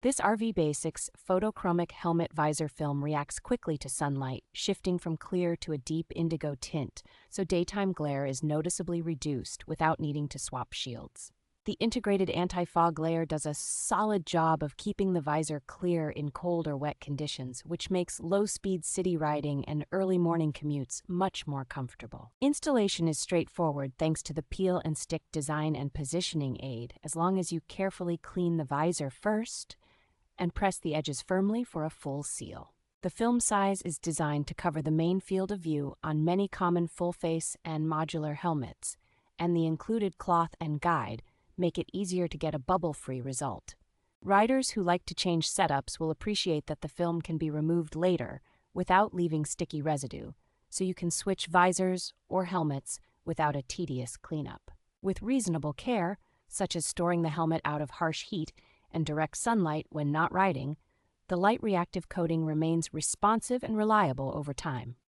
This RVBASICS Photochromic helmet visor film reacts quickly to sunlight, shifting from clear to a deep indigo tint, so daytime glare is noticeably reduced without needing to swap shields. The integrated anti-fog layer does a solid job of keeping the visor clear in cold or wet conditions, which makes low-speed city riding and early morning commutes much more comfortable. Installation is straightforward thanks to the peel and stick design and positioning aid, as long as you carefully clean the visor first and press the edges firmly for a full seal. The film size is designed to cover the main field of view on many common full-face and modular helmets, and the included cloth and guide make it easier to get a bubble-free result. Riders who like to change setups will appreciate that the film can be removed later without leaving sticky residue, so you can switch visors or helmets without a tedious cleanup. With reasonable care, such as storing the helmet out of harsh heat and direct sunlight when not riding, the light reactive coating remains responsive and reliable over time.